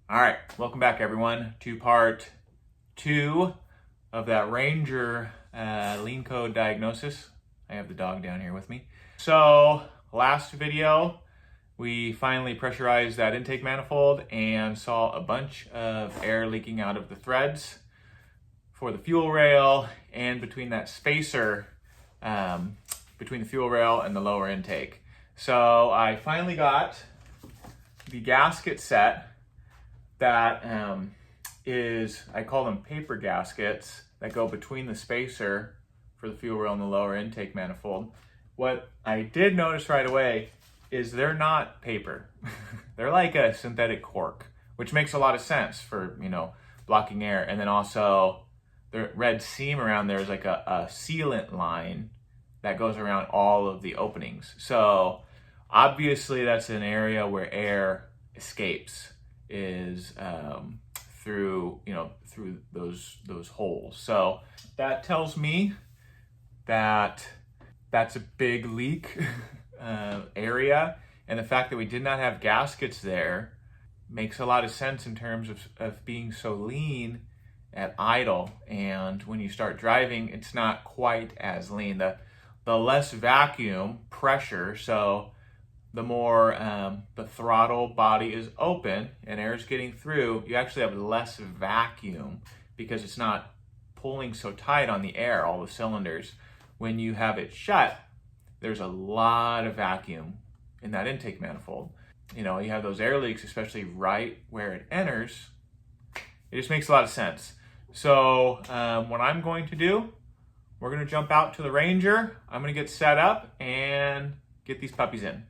All right, welcome back everyone to part 2 of that Ranger lean code diagnosis. I have the dog down here with me. So last video, we finally pressurized that intake manifold and saw a bunch of air leaking out of the threads for the fuel rail and between that spacer between the fuel rail and the lower intake. So I finally got the gasket set that is, I call them paper gaskets that go between the spacer for the fuel rail and the lower intake manifold. What I did notice right away is they're not paper. They're like a synthetic cork, which makes a lot of sense for, blocking air. And then also the red seam around there is like a sealant line that goes around all of the openings. So obviously that's an area where air escapes, is through those holes. So that tells me that that's a big leak area, and the fact that we did not have gaskets there makes a lot of sense in terms of being so lean at idle, and when you start driving it's not quite as lean. The less vacuum pressure, so the more the throttle body is open and air is getting through, you actually have less vacuum because it's not pulling so tight on the air, all the cylinders. When you have it shut, there's a lot of vacuum in that intake manifold. You have those air leaks, especially right where it enters. It just makes a lot of sense. So what I'm going to do, we're going to jump out to the Ranger. I'm going to get set up and get these puppies in.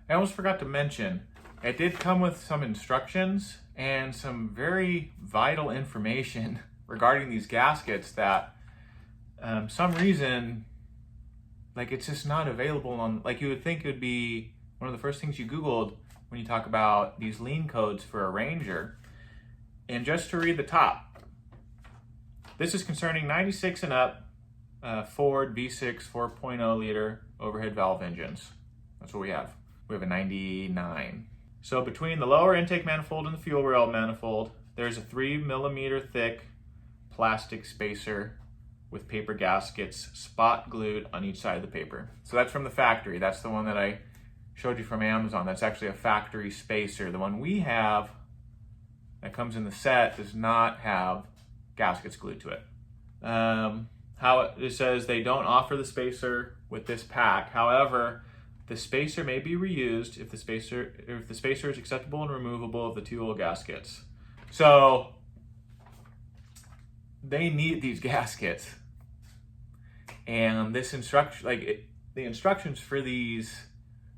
I almost forgot to mention, it did come with some instructions and some very vital information regarding these gaskets that some reason, it's just not available on, you would think it would be one of the first things you Googled when you talk about these lean codes for a Ranger. And just to read the top, this is concerning 96 and up Ford V6 4.0 liter overhead valve engines. That's what we have. We have a 99. So between the lower intake manifold and the fuel rail manifold, there's a 3 millimeter thick plastic spacer with paper gaskets spot glued on each side of the paper. So that's from the factory. That's the one that I showed you from Amazon. That's actually a factory spacer. The one we have that comes in the set does not have gaskets glued to it. It says they don't offer the spacer with this pack. However, the spacer may be reused if the spacer is acceptable and removable of the two gaskets. So they need these gaskets, and this instruction, the instructions for these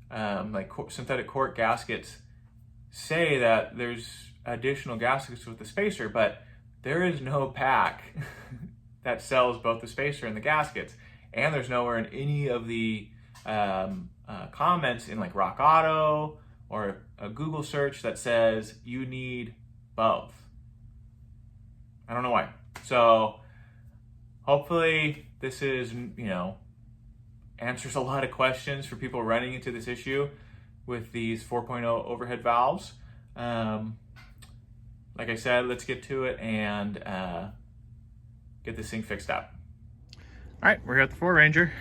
synthetic cork gaskets say that there's additional gaskets with the spacer, but there is no pack that sells both the spacer and the gaskets, and there's nowhere in any of the comments in Rock Auto or a Google search that says you need both. I don't know why. So hopefully this is, answers a lot of questions for people running into this issue with these 4.0 overhead valves. Like I said, let's get to it and get this thing fixed up. All right, we're here at the Ford Ranger.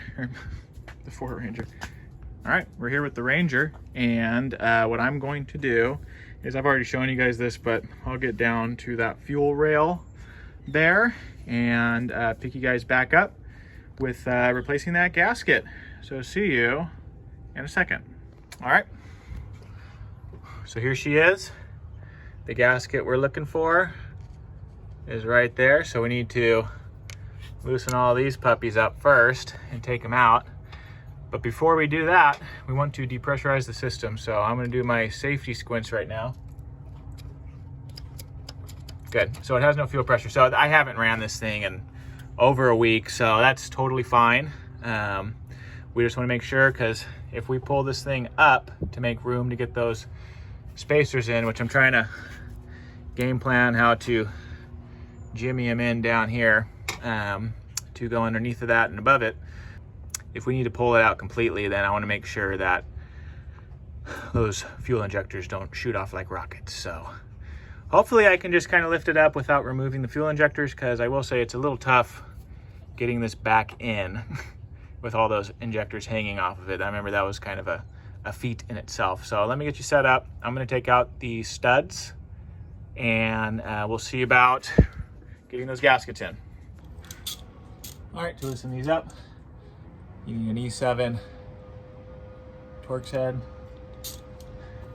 The Ford Ranger. All right, we're here with the Ranger, and what I'm going to do is, I've already shown you guys this, but I'll get down to that fuel rail there and pick you guys back up with replacing that gasket. So see you in a second. All right, so here she is. The gasket we're looking for is right there. So we need to loosen all these puppies up first and take them out. But before we do that, we want to depressurize the system. So I'm gonna do my safety squints right now. Good, so it has no fuel pressure. So I haven't ran this thing in over a week, so that's totally fine. We just wanna make sure, because if we pull this thing up to make room to get those spacers in, which I'm trying to game plan how to jimmy them in down here to go underneath of that and above it. If we need to pull it out completely, then I want to make sure that those fuel injectors don't shoot off like rockets. So hopefully I can just kind of lift it up without removing the fuel injectors, because I will say it's a little tough getting this back in with all those injectors hanging off of it. I remember that was kind of a feat in itself. So let me get you set up. I'm gonna take out the studs, and we'll see about getting those gaskets in. All right, to loosen these up, you need an E7 Torx head,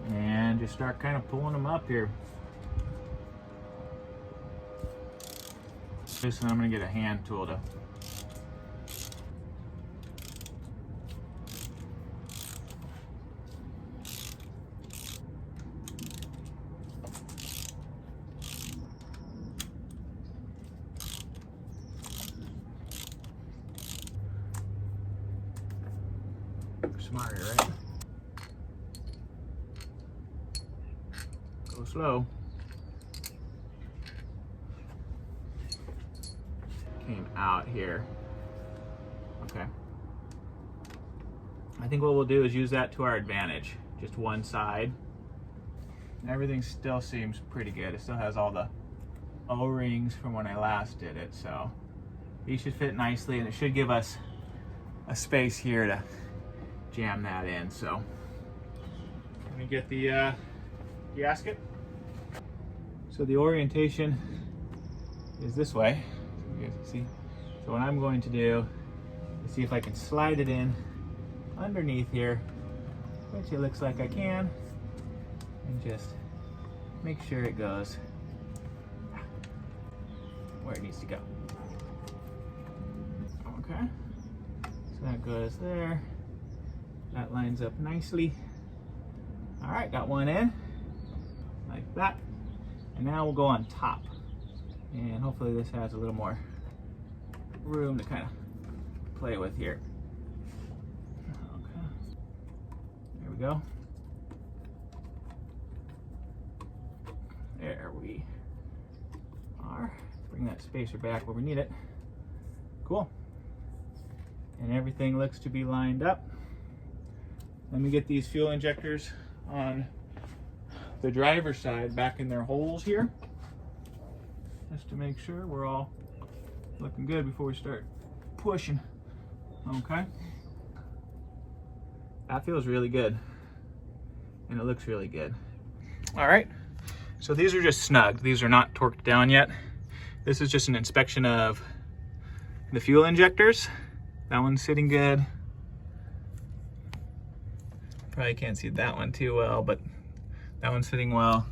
and just start kind of pulling them up here. This one I'm gonna get a hand tool to smarter, right? Go slow. Came out here. Okay. I think what we'll do is use that to our advantage. Just one side. Everything still seems pretty good. It still has all the O-rings from when I last did it, so these should fit nicely, and it should give us a space here to jam that in. So let me get the gasket. So the orientation is this way, you guys can see. So what I'm going to do is see if I can slide it in underneath here, which it looks like I can, and just make sure it goes where it needs to go. Okay, so that goes there. That lines up nicely. All right, got one in, like that. And now we'll go on top. And hopefully this has a little more room to kind of play with here. Okay, there we go. There we are. Bring that spacer back where we need it. Cool. And everything looks to be lined up. Let me get these fuel injectors on the driver's side back in their holes here, just to make sure we're all looking good before we start pushing. Okay. That feels really good, and it looks really good. All right, so these are just snugged. These are not torqued down yet. This is just an inspection of the fuel injectors. That one's sitting good. Probably can't see that one too well, but that one's sitting well.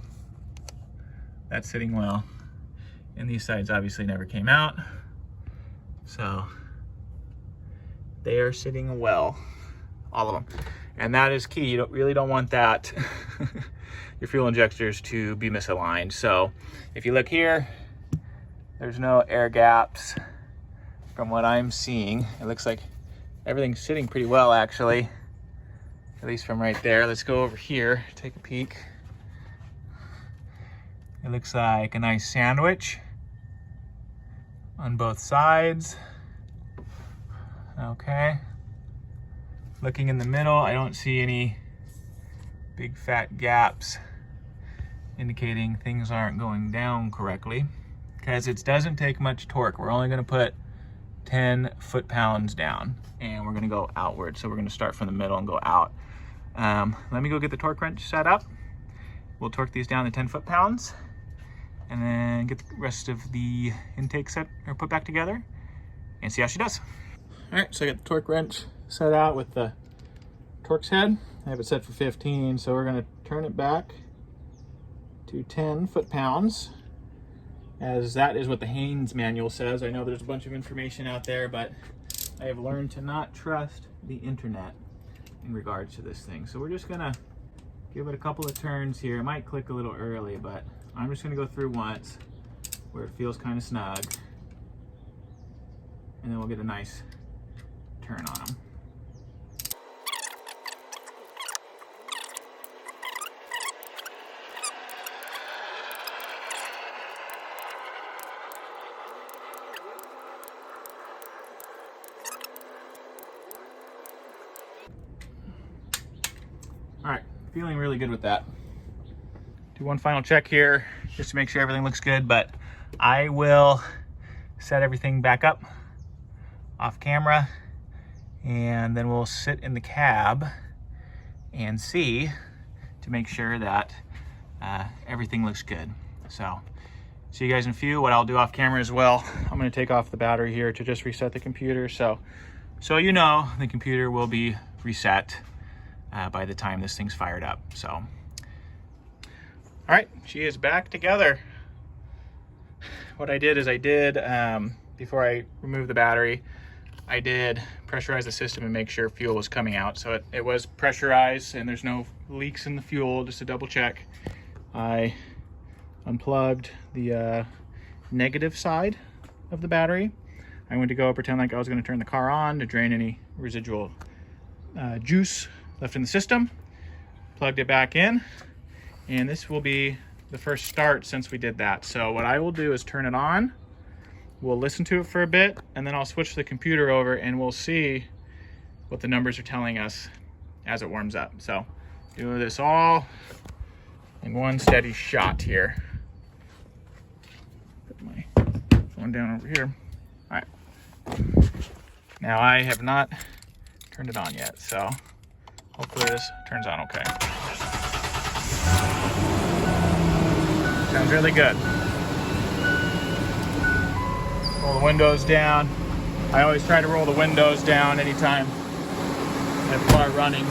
That's sitting well. And these sides obviously never came out. So they are sitting well, all of them. And that is key. You really don't want that, your fuel injectors to be misaligned. So if you look here, there's no air gaps from what I'm seeing. It looks like everything's sitting pretty well, actually. At least from right there. Let's go over here, take a peek. It looks like a nice sandwich on both sides. Okay. Looking in the middle, I don't see any big fat gaps indicating things aren't going down correctly, because it doesn't take much torque. We're only gonna put 10 foot-pounds down, and we're gonna go outward. So we're gonna start from the middle and go out. Let me go get the torque wrench set up. We'll torque these down to 10 foot-pounds, and then get the rest of the intake set or put back together and see how she does. All right, so I got the torque wrench set out with the Torx head. I have it set for 15, so we're gonna turn it back to 10 foot-pounds, as that is what the Haynes manual says. I know there's a bunch of information out there, but I have learned to not trust the internet in regards to this thing. So we're just gonna give it a couple of turns here. It might click a little early, but I'm just gonna go through once where it feels kind of snug, and then we'll get a nice turn on them. All right, feeling really good with that. do one final check here just to make sure everything looks good, but I will set everything back up off camera, and then we'll sit in the cab and see to make sure that everything looks good. So see you guys in a few. What I'll do off camera as well, I'm going to take off the battery here to just reset the computer. So you know the computer will be reset by the time this thing's fired up. So, all right, she is back together. What I did is before I removed the battery, I did pressurize the system and make sure fuel was coming out. So it was pressurized and there's no leaks in the fuel, just to double check. I unplugged the negative side of the battery. I went to go pretend like I was going to turn the car on to drain any residual juice left in the system. Plugged it back in, and this will be the first start since we did that. So what I will do is turn it on. We'll listen to it for a bit, and then I'll switch the computer over and we'll see what the numbers are telling us as it warms up. So do this all in one steady shot here. Put my phone down over here. All right. Now I have not turned it on yet, so hopefully this turns on okay. Sounds really good. Roll the windows down. I always try to roll the windows down anytime I have the car running.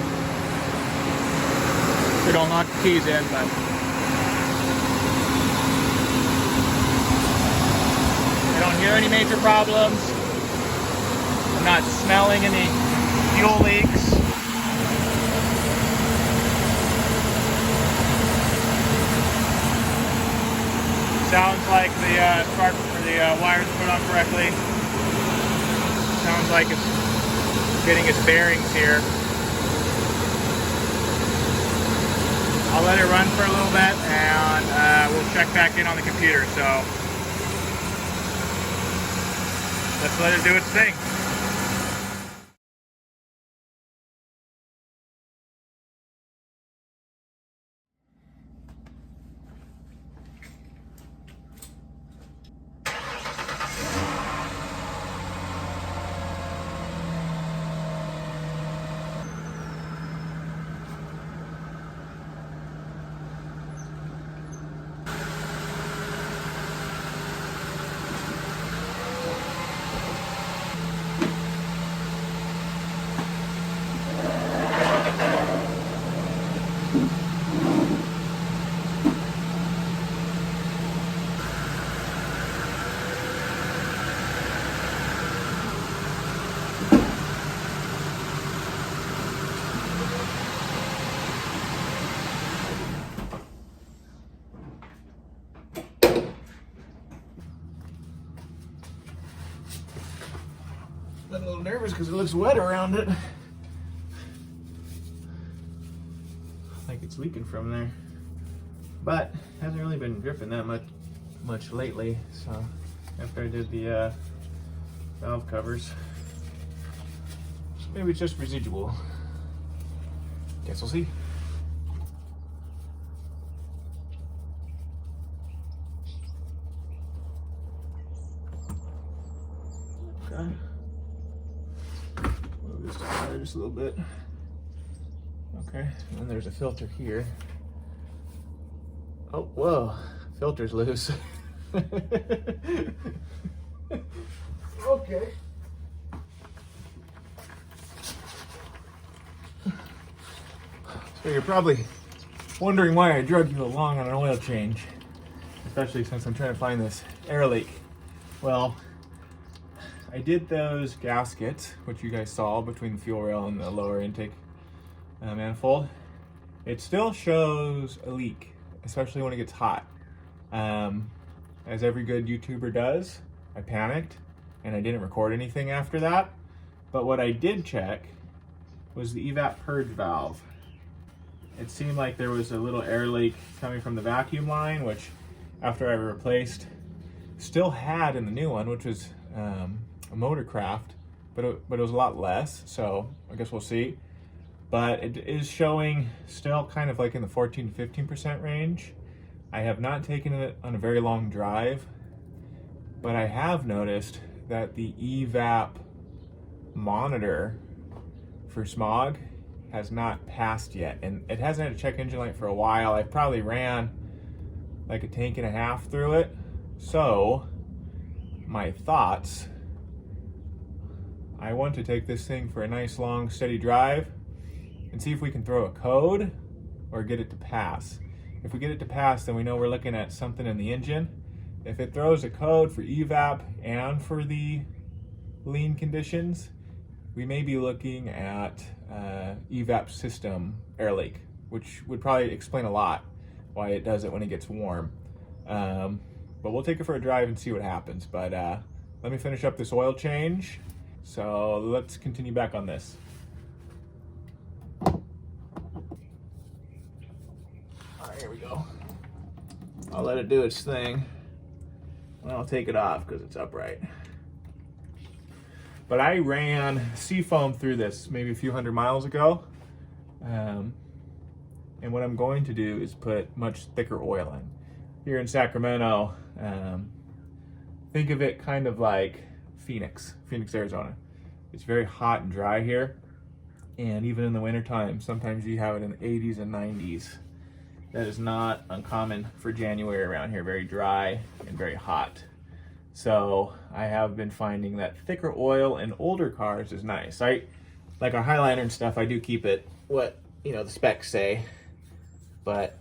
We don't lock the keys in, but I don't hear any major problems. I'm not smelling any fuel leaks. Sounds like the spark for the wires put on correctly. Sounds like it's getting its bearings here. I'll let it run for a little bit and we'll check back in on the computer. So let's let it do its thing. I'm a little nervous because it looks wet around it. Like it's leaking from there. But hasn't really been dripping that much lately. So after I did the valve covers, maybe it's just residual. Guess we'll see. Okay. Move this tire just a little bit. Okay, and then there's a filter here. Oh, whoa, filter's loose. Okay. So you're probably wondering why I drug you along on an oil change, especially since I'm trying to find this air leak. Well, I did those gaskets, which you guys saw between the fuel rail and the lower intake manifold. It still shows a leak, especially when it gets hot. As every good YouTuber does, I panicked and I didn't record anything after that. But what I did check was the evap purge valve. It seemed like there was a little air leak coming from the vacuum line, which after I replaced, still had in the new one, which was a Motorcraft, but it was a lot less, so I guess we'll see. But it is showing still kind of like in the 14 to 15% range. I have not taken it on a very long drive, but I have noticed that the evap monitor for smog has not passed yet, and it hasn't had a check engine light for a while. I probably ran like a tank and a half through it. So my thoughts, I want to take this thing for a nice long steady drive and see if we can throw a code or get it to pass. If we get it to pass, then we know we're looking at something in the engine. If it throws a code for evap and for the lean conditions, we may be looking at evap system air leak, which would probably explain a lot why it does it when it gets warm. But we'll take it for a drive and see what happens. But let me finish up this oil change. So let's continue back on this. All right, here we go. I'll let it do its thing. And I'll take it off because it's upright. But I ran seafoam through this maybe a few hundred miles ago. And what I'm going to do is put much thicker oil in. Here in Sacramento, think of it kind of like Phoenix, Arizona. It's very hot and dry here. And even in the wintertime, sometimes you have it in the 80s and 90s. That is not uncommon for January around here, very dry and very hot. So I have been finding that thicker oil in older cars is nice. Like our Highliner and stuff, I do keep it what, the specs say. But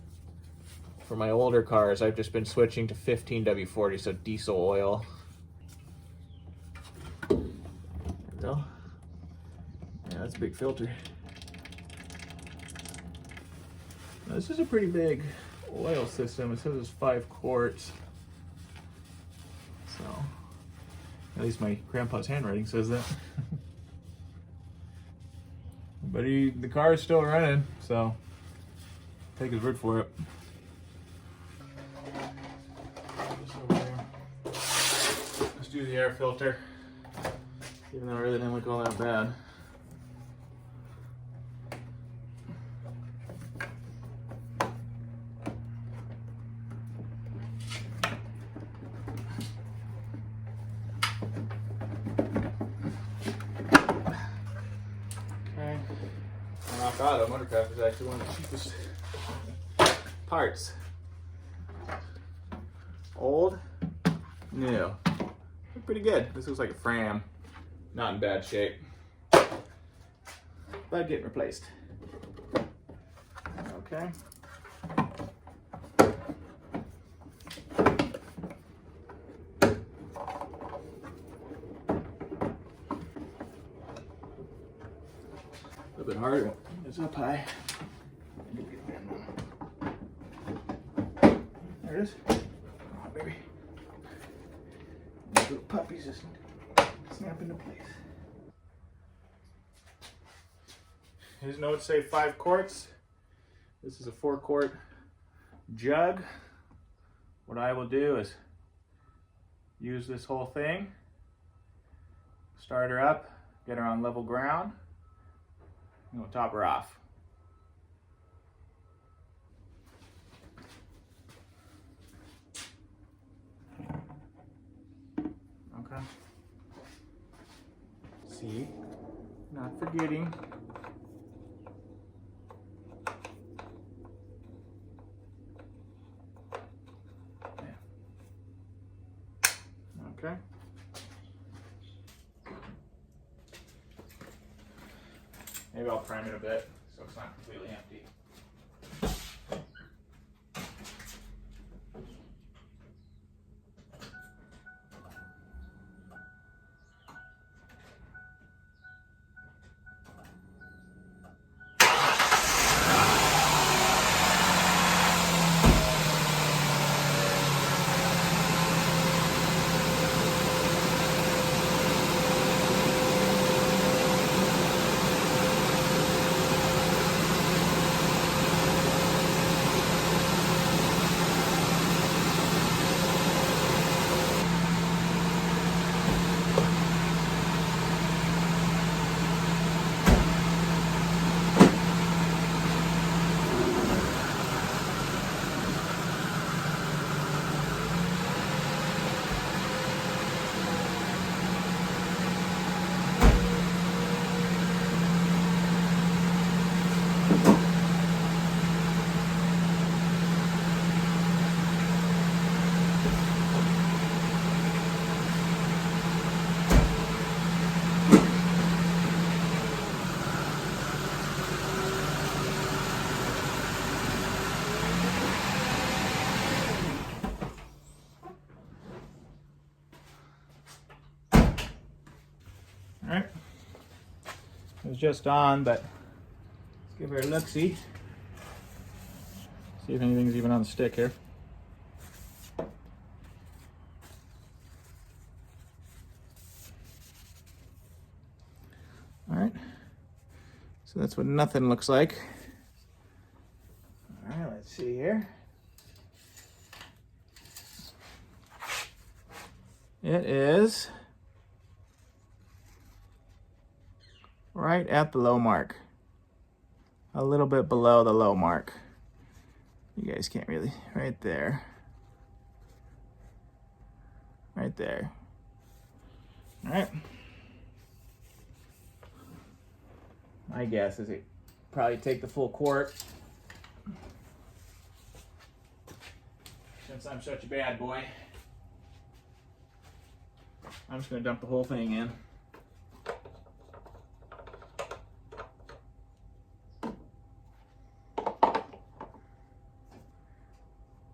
for my older cars, I've just been switching to 15W40, so diesel oil. So, yeah, that's a big filter. Now, this is a pretty big oil system. It says it's 5 quarts. So, at least my grandpa's handwriting says that. But the car is still running, so take his word for it. Let's do the air filter, even though it really didn't look all that bad. Rock Auto Motorcraft is actually one of the cheapest parts. Old, new. They're pretty good. This looks like a Fram. Not in bad shape, but getting replaced. Okay. A little bit harder. It's up high. There it is. Oh, baby. These little puppies just snap into place. His notes say 5 quarts. This is a 4-quart jug. What I will do is use this whole thing, start her up, get her on level ground, and we'll top her off. Okay. See, not forgetting. Yeah. Okay. Maybe I'll prime it a bit so it's not completely empty. It was just on, but let's give her a look-see. See if anything's even on the stick here. All right, so that's what nothing looks like. All right, let's see here. It is right at the low mark. A little bit below the low mark. You guys can't really, right there. Right there. All right. My guess is it probably take the full quart. Since I'm such a bad boy, I'm just gonna dump the whole thing in.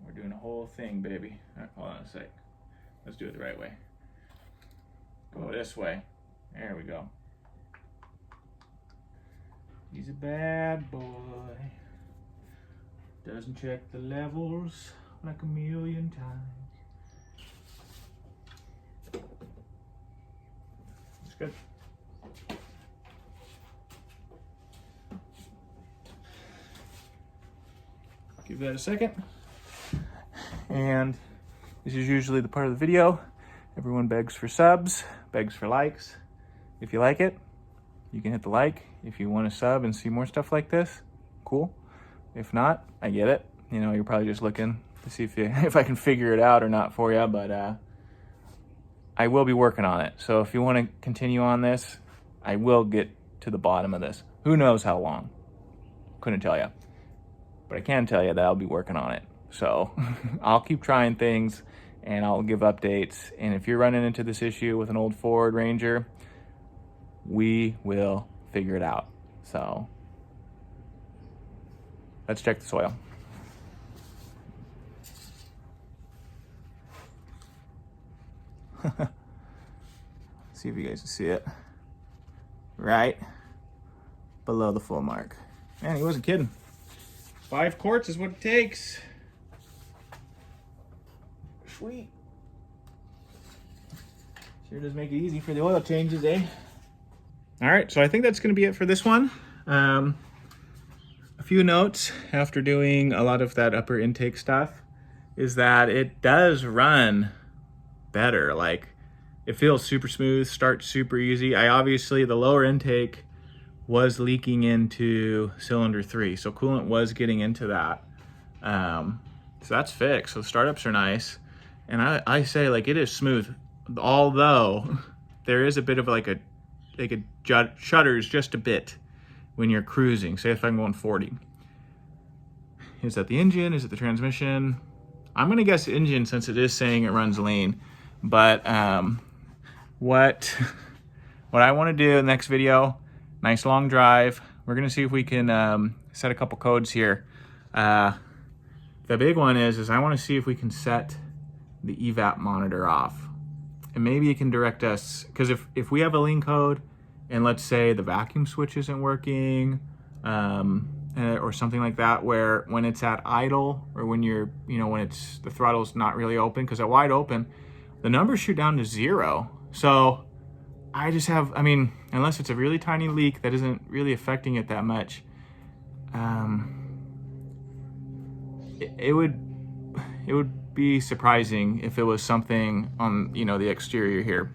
We're doing a whole thing, baby. All right, hold on a sec. Let's do it the right way. Go this way. There we go. He's a bad boy. Doesn't check the levels like a million times. That's good. Give that a second. And this is usually the part of the video. Everyone begs for subs, begs for likes. If you like it, you can hit the like. If you want to sub and see more stuff like this, cool. If not, I get it. You know, you're probably just looking to see if I can figure it out or not for you, but I will be working on it. So if you want to continue on this, I will get to the bottom of this. Who knows how long? Couldn't tell you. But I can tell you that I'll be working on it. So I'll keep trying things and I'll give updates. And if you're running into this issue with an old Ford Ranger, we will figure it out. So let's check the soil. See if you guys can see it. Right below the full mark. Man, he wasn't kidding. 5 quarts is what it takes. Sweet. Sure does make it easy for the oil changes, eh? All right, so I think that's gonna be it for this one. A few notes after doing a lot of that upper intake stuff is that it does run better. Like, it feels super smooth, starts super easy. The lower intake was leaking into cylinder 3, so coolant was getting into that. So that's fixed. So the startups are nice. And I say, like, it is smooth, although there is a bit of like it shudders just a bit when you're cruising. Say if I'm going 40. Is that the engine? Is it the transmission? I'm gonna guess engine since it is saying it runs lean. But what I want to do in the next video, nice long drive. We're gonna see if we can set a couple codes here. The big one is I want to see if we can set the evap monitor off, and maybe it can direct us, because if we have a lean code and let's say the vacuum switch isn't working, or something like that, where when it's at idle or when you're, when it's the throttle's not really open, because at wide open the numbers shoot down to 0. So I just have, unless it's a really tiny leak that isn't really affecting it that much, it would be surprising if it was something on the exterior here,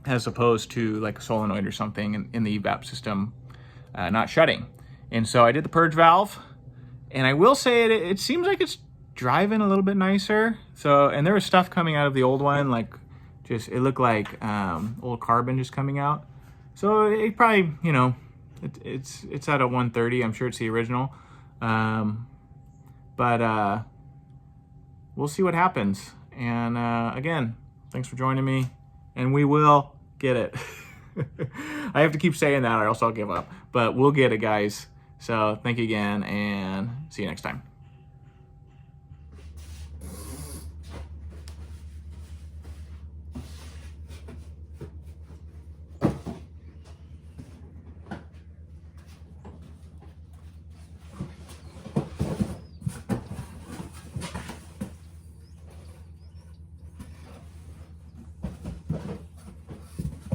as opposed to like a solenoid or something in the evap system not shutting. And so I did the purge valve, and I will say it seems like it's driving a little bit nicer. So, and there was stuff coming out of the old one, like it looked like old carbon just coming out. So it probably, it's at a 130. I'm sure it's the original. But we'll see what happens. And again, thanks for joining me, and we will get it. I have to keep saying that or else I'll give up, but we'll get it, guys. So thank you again, and see you next time.